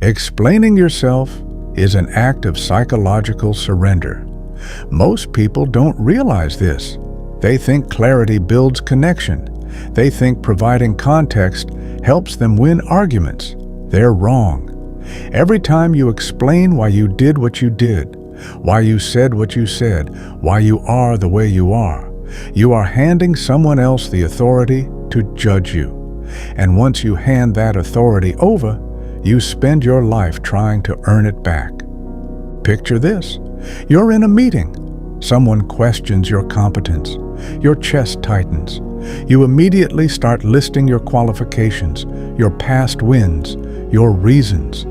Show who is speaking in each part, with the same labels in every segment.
Speaker 1: Explaining yourself is an act of psychological surrender. Most people don't realize this. They think clarity builds connection. They think providing context helps them win arguments. They're wrong. Every time you explain why you did what you did, why you said what you said, why you are the way you are handing someone else the authority to judge you. And once you hand that authority over, you spend your life trying to earn it back. Picture this. You're in a meeting. Someone questions your competence. Your chest tightens. You immediately start listing your qualifications, your past wins, your reasons.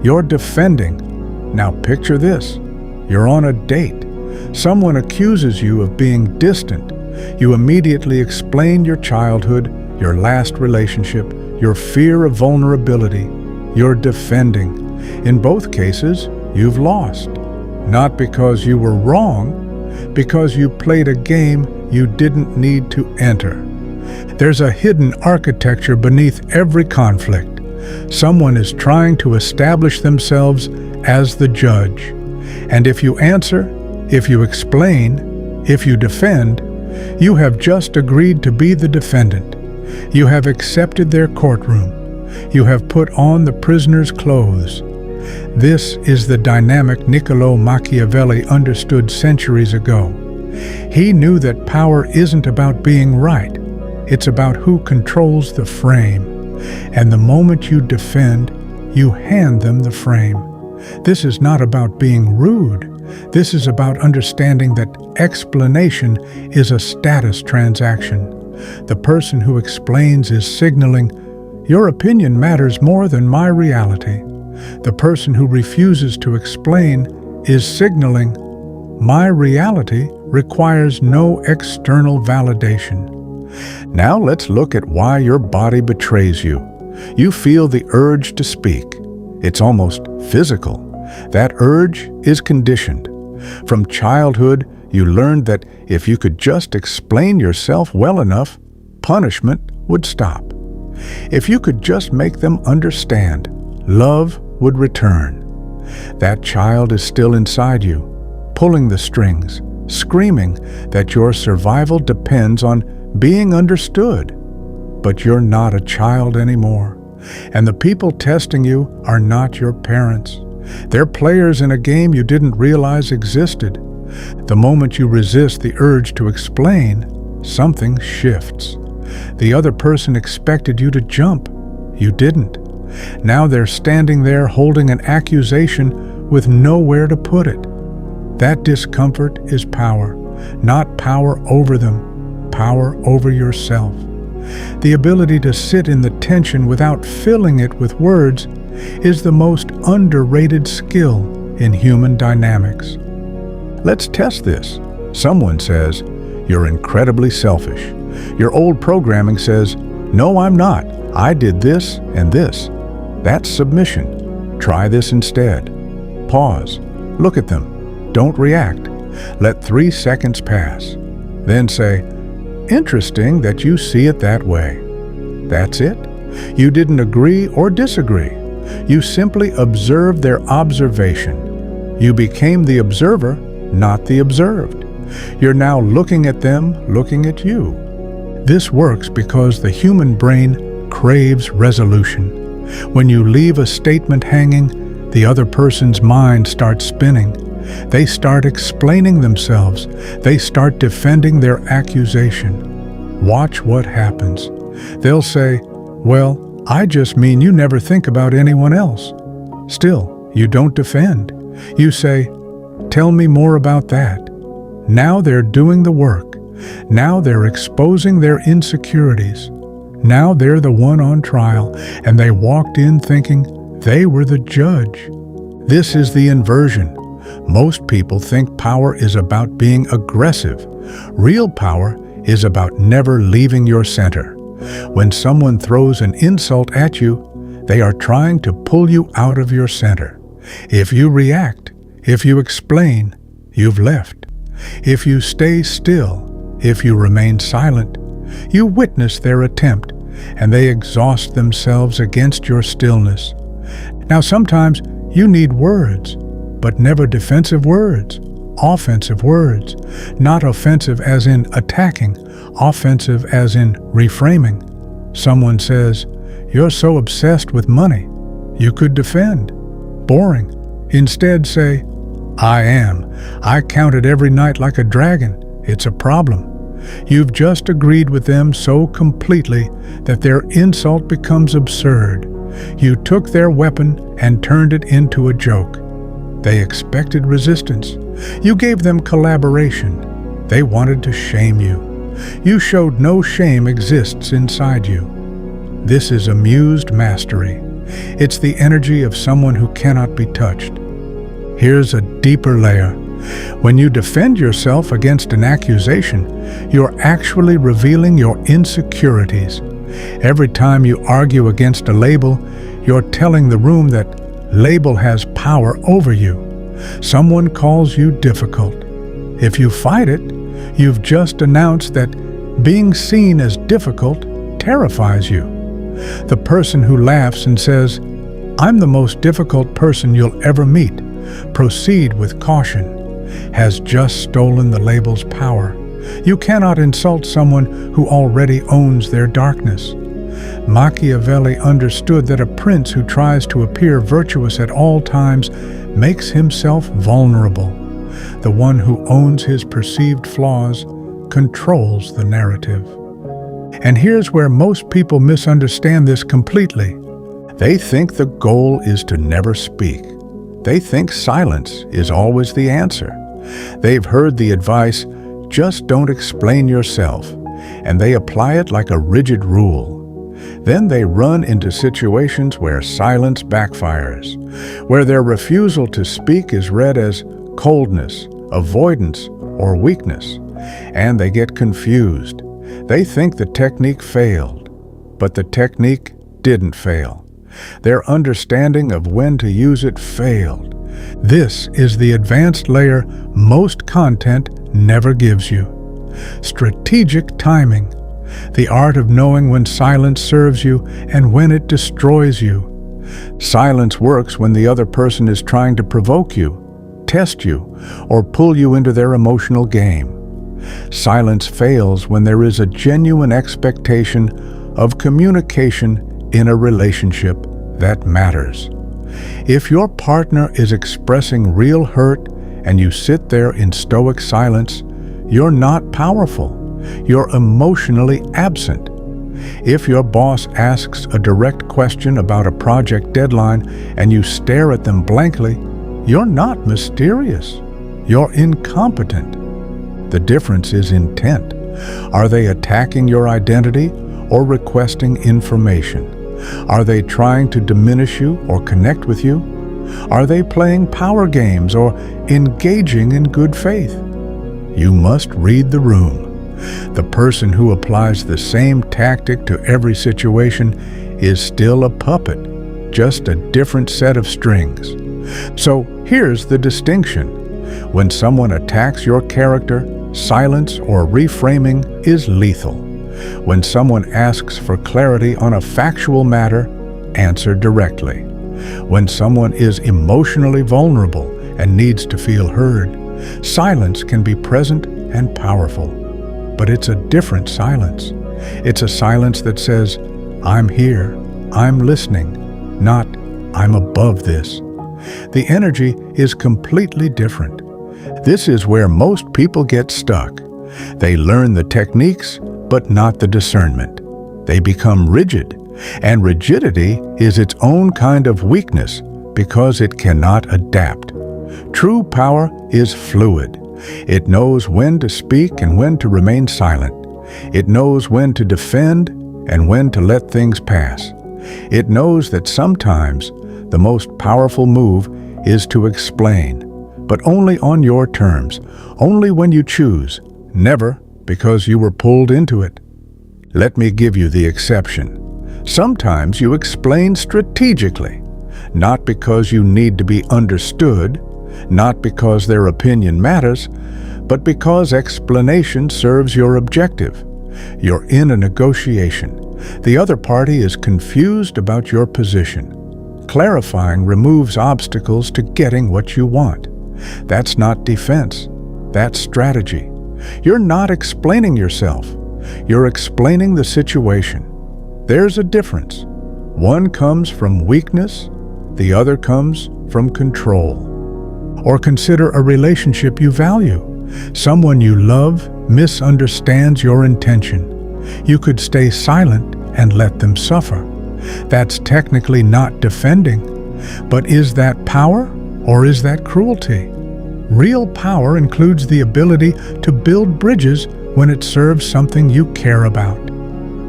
Speaker 1: You're defending. Now picture this. You're on a date. Someone accuses you of being distant. You immediately explain your childhood, your last relationship, your fear of vulnerability. You're defending. In both cases, you've lost. Not because you were wrong, because you played a game you didn't need to enter. There's a hidden architecture beneath every conflict. Someone is trying to establish themselves as the judge. And if you answer, if you explain, if you defend, you have just agreed to be the defendant. You have accepted their courtroom. You have put on the prisoner's clothes. This is the dynamic Niccolo Machiavelli understood centuries ago. He knew that power isn't about being right. It's about who controls the frame. And the moment you defend, you hand them the frame. This is not about being rude. This is about understanding that explanation is a status transaction. The person who explains is signaling, your opinion matters more than my reality. The person who refuses to explain is signaling, my reality requires no external validation. Now let's look at why your body betrays you. You feel the urge to speak. It's almost physical. That urge is conditioned. From childhood, you learned that if you could just explain yourself well enough, punishment would stop. If you could just make them understand, love would return. That child is still inside you, pulling the strings, screaming that your survival depends on being understood. But you're not a child anymore, and the people testing you are not your parents. They're players in a game you didn't realize existed. The moment you resist the urge to explain, something shifts. The other person expected you to jump. You didn't. Now they're standing there holding an accusation with nowhere to put it. That discomfort is power, not power over them, power over yourself. The ability to sit in the tension without filling it with words is the most underrated skill in human dynamics. Let's test this. Someone says, you're incredibly selfish. Your old programming says, no, I'm not. I did this and this. That's submission. Try this instead. Pause. Look at them. Don't react. Let 3 seconds pass. Then say, interesting that you see it that way. That's it. You didn't agree or disagree. You simply observed their observation. You became the observer, not the observed. You're now looking at them, looking at you. This works because the human brain craves resolution. When you leave a statement hanging, the other person's mind starts spinning. They start explaining themselves. They start defending their accusation. Watch what happens. They'll say, well, I just mean you never think about anyone else. Still, you don't defend. You say, tell me more about that. Now they're doing the work. Now they're exposing their insecurities. Now they're the one on trial, and they walked in thinking they were the judge. This is the inversion. Most people think power is about being aggressive. Real power is about never leaving your center. When someone throws an insult at you, they are trying to pull you out of your center. If you react, if you explain, you've left. If you stay still, if you remain silent, you witness their attempt, and they exhaust themselves against your stillness. Now sometimes you need words, but never defensive words, offensive words, not offensive as in attacking, offensive as in reframing. Someone says, "You're so obsessed with money." You could defend. Boring. Instead say, "I am. I count it every night like a dragon. It's a problem." You've just agreed with them so completely that their insult becomes absurd. You took their weapon and turned it into a joke. They expected resistance. You gave them collaboration. They wanted to shame you. You showed no shame exists inside you. This is amused mastery. It's the energy of someone who cannot be touched. Here's a deeper layer. When you defend yourself against an accusation, you're actually revealing your insecurities. Every time you argue against a label, you're telling the room that label has power over you. Someone calls you difficult. If you fight it, you've just announced that being seen as difficult terrifies you. The person who laughs and says, "I'm the most difficult person you'll ever meet. Proceed with caution," has just stolen the label's power. You cannot insult someone who already owns their darkness. Machiavelli understood that a prince who tries to appear virtuous at all times makes himself vulnerable. The one who owns his perceived flaws controls the narrative. And here's where most people misunderstand this completely. They think the goal is to never speak. They think silence is always the answer. They've heard the advice, "Just don't explain yourself," and they apply it like a rigid rule. Then they run into situations where silence backfires, where their refusal to speak is read as coldness, avoidance, or weakness, and they get confused. They think the technique failed, but the technique didn't fail. Their understanding of when to use it failed. This is the advanced layer most content never gives you. Strategic timing. The art of knowing when silence serves you and when it destroys you. Silence works when the other person is trying to provoke you, test you, or pull you into their emotional game. Silence fails when there is a genuine expectation of communication in a relationship that matters. If your partner is expressing real hurt and you sit there in stoic silence, you're not powerful. You're emotionally absent. If your boss asks a direct question about a project deadline and you stare at them blankly, you're not mysterious. You're incompetent. The difference is intent. Are they attacking your identity or requesting information? Are they trying to diminish you or connect with you? Are they playing power games or engaging in good faith? You must read the room. The person who applies the same tactic to every situation is still a puppet, just a different set of strings. So here's the distinction. When someone attacks your character, silence or reframing is lethal. When someone asks for clarity on a factual matter, answer directly. When someone is emotionally vulnerable and needs to feel heard, silence can be present and powerful. But it's a different silence. It's a silence that says, "I'm here, I'm listening," not "I'm above this." The energy is completely different. This is where most people get stuck. They learn the techniques, but not the discernment. They become rigid, and rigidity is its own kind of weakness because it cannot adapt. True power is fluid. It knows when to speak and when to remain silent. It knows when to defend and when to let things pass. It knows that sometimes the most powerful move is to explain, but only on your terms, only when you choose, never because you were pulled into it. Let me give you the exception. Sometimes you explain strategically, not because you need to be understood, not because their opinion matters, but because explanation serves your objective. You're in a negotiation. The other party is confused about your position. Clarifying removes obstacles to getting what you want. That's not defense. That's strategy. You're not explaining yourself. You're explaining the situation. There's a difference. One comes from weakness, the other comes from control. Or consider a relationship you value. Someone you love misunderstands your intention. You could stay silent and let them suffer. That's technically not defending. But is that power or is that cruelty? Real power includes the ability to build bridges when it serves something you care about.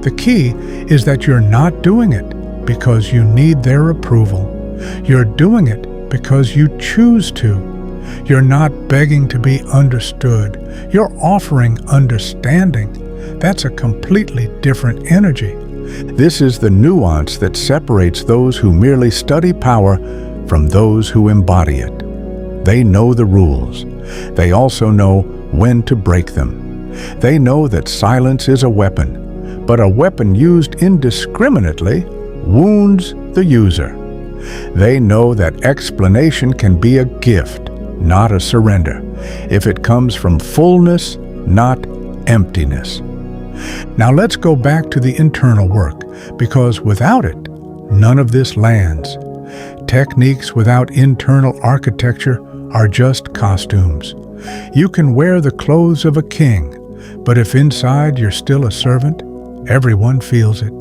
Speaker 1: The key is that you're not doing it because you need their approval. You're doing it because you choose to. You're not begging to be understood. You're offering understanding. That's a completely different energy. This is the nuance that separates those who merely study power from those who embody it. They know the rules. They also know when to break them. They know that silence is a weapon, but a weapon used indiscriminately wounds the user. They know that explanation can be a gift, not a surrender, if it comes from fullness, not emptiness. Now let's go back to the internal work, because without it, none of this lands. Techniques without internal architecture are just costumes. You can wear the clothes of a king, but if inside you're still a servant, everyone feels it.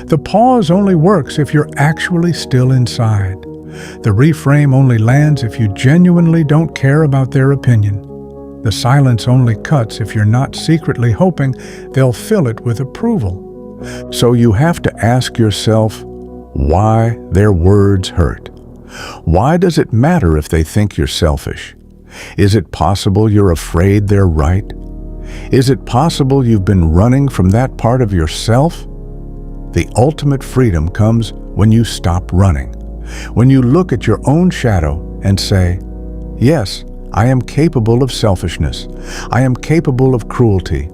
Speaker 1: The pause only works if you're actually still inside. The reframe only lands if you genuinely don't care about their opinion. The silence only cuts if you're not secretly hoping they'll fill it with approval. So you have to ask yourself why their words hurt. Why does it matter if they think you're selfish? Is it possible you're afraid they're right? Is it possible you've been running from that part of yourself? The ultimate freedom comes when you stop running. When you look at your own shadow and say, yes, I am capable of selfishness. I am capable of cruelty.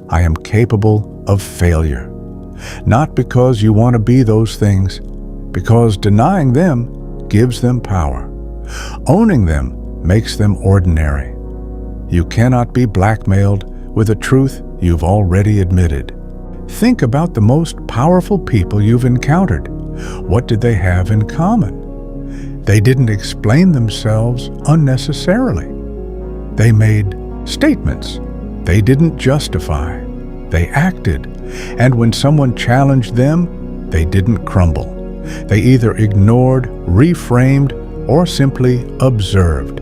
Speaker 1: I am capable of failure. Not because you want to be those things, because denying them gives them power. Owning them makes them ordinary. You cannot be blackmailed with a truth you've already admitted. Think about the most powerful people you've encountered. What did they have in common? They didn't explain themselves unnecessarily. They made statements. They didn't justify. They acted. And when someone challenged them, they didn't crumble. They either ignored, reframed, or simply observed.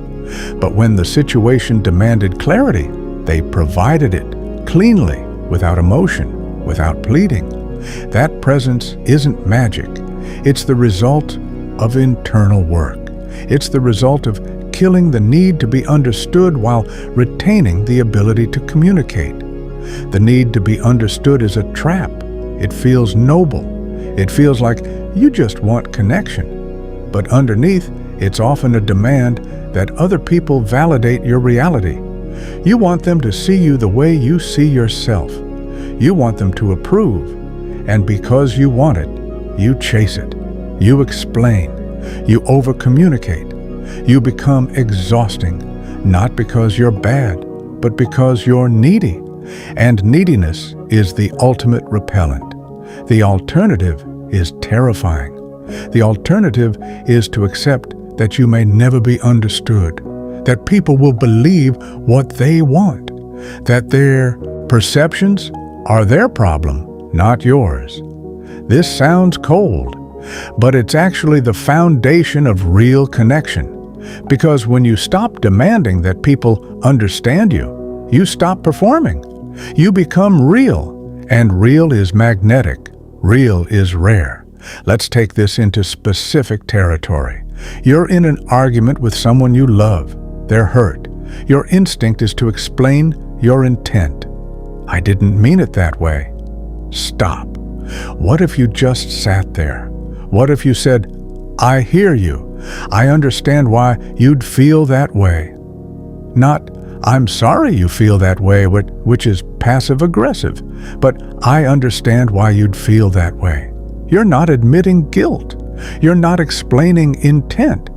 Speaker 1: But when the situation demanded clarity, they provided it cleanly, without emotion, without pleading. That presence isn't magic. It's the result of internal work. It's the result of killing the need to be understood while retaining the ability to communicate. The need to be understood is a trap. It feels noble. It feels like you just want connection. But underneath, it's often a demand that other people validate your reality. You want them to see you the way you see yourself. You want them to approve. And because you want it, you chase it. You explain. You over-communicate. You become exhausting, not because you're bad, but because you're needy. And neediness is the ultimate repellent. The alternative is terrifying. The alternative is to accept that you may never be understood, that people will believe what they want, that their perceptions are their problem, not yours. This sounds cold, but it's actually the foundation of real connection. Because when you stop demanding that people understand you, you stop performing. You become real, and real is magnetic. Real is rare. Let's take this into specific territory. You're in an argument with someone you love. They're hurt. Your instinct is to explain your intent. I didn't mean it that way. Stop. What if you just sat there? What if you said, I hear you. I understand why you'd feel that way. Not, I'm sorry you feel that way, which is passive-aggressive, but I understand why you'd feel that way. You're not admitting guilt. You're not explaining intent.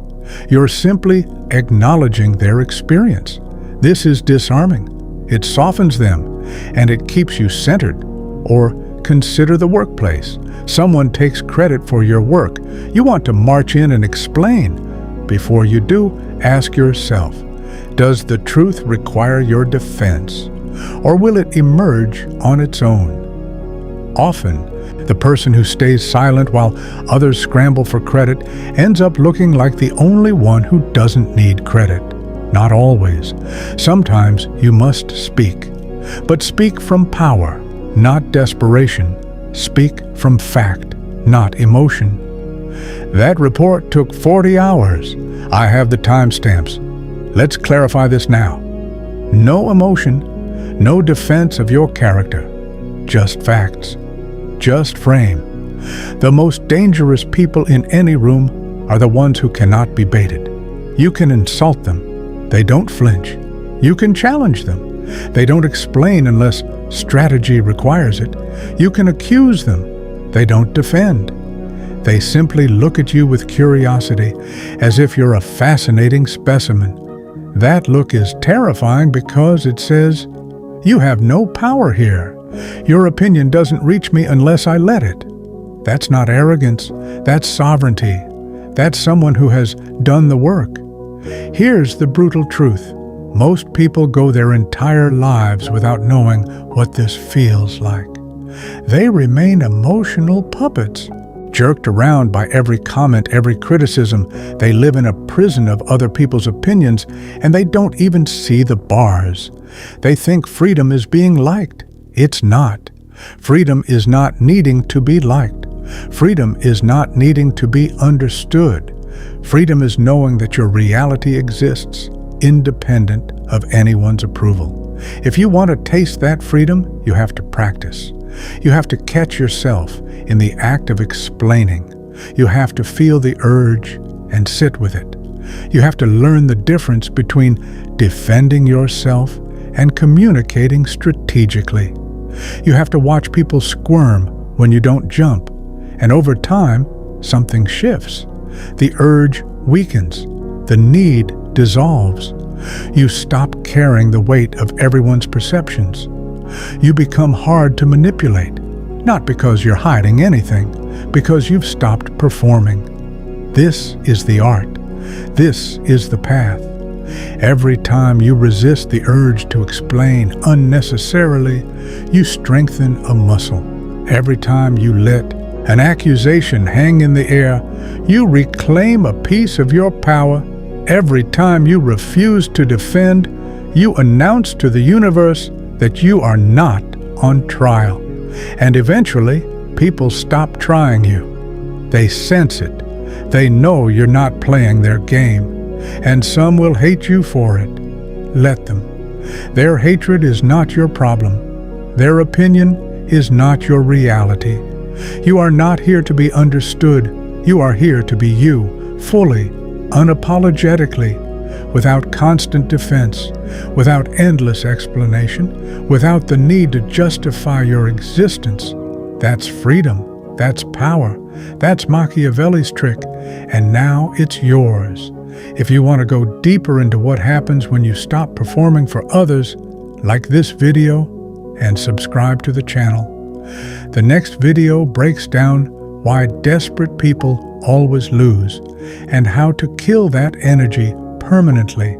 Speaker 1: You're simply acknowledging their experience. This is disarming. It softens them, and it keeps you centered. Or consider the workplace. Someone takes credit for your work. You want to march in and explain. Before you do, ask yourself, does the truth require your defense, or will it emerge on its own? Often, the person who stays silent while others scramble for credit ends up looking like the only one who doesn't need credit. Not always. Sometimes you must speak. But speak from power, not desperation. Speak from fact, not emotion. That report took 40 hours. I have the timestamps. Let's clarify this now. No emotion, no defense of your character. Just facts. Just frame. The most dangerous people in any room are the ones who cannot be baited. You can insult them. They don't flinch. You can challenge them. They don't explain unless strategy requires it. You can accuse them. They don't defend. They simply look at you with curiosity, as if you're a fascinating specimen. That look is terrifying because it says, you have no power here. Your opinion doesn't reach me unless I let it. That's not arrogance. That's sovereignty. That's someone who has done the work. Here's the brutal truth. Most people go their entire lives without knowing what this feels like. They remain emotional puppets, jerked around by every comment, every criticism. They live in a prison of other people's opinions, and they don't even see the bars. They think freedom is being liked. It's not. Freedom is not needing to be liked. Freedom is not needing to be understood. Freedom is knowing that your reality exists, independent of anyone's approval. If you want to taste that freedom, you have to practice. You have to catch yourself in the act of explaining. You have to feel the urge and sit with it. You have to learn the difference between defending yourself and communicating strategically. You have to watch people squirm when you don't jump, and over time, something shifts. The urge weakens. The need dissolves. You stop carrying the weight of everyone's perceptions. You become hard to manipulate, not because you're hiding anything, because you've stopped performing. This is the art. This is the path. Every time you resist the urge to explain unnecessarily, you strengthen a muscle. Every time you let an accusation hang in the air, you reclaim a piece of your power. Every time you refuse to defend, you announce to the universe that you are not on trial. And eventually, people stop trying you. They sense it. They know you're not playing their game. And some will hate you for it. Let them. Their hatred is not your problem. Their opinion is not your reality. You are not here to be understood. You are here to be you, fully, unapologetically, without constant defense, without endless explanation, without the need to justify your existence. That's freedom. That's power. That's Machiavelli's trick. And now it's yours. If you want to go deeper into what happens when you stop performing for others, like this video and subscribe to the channel. The next video breaks down why desperate people always lose and how to kill that energy permanently.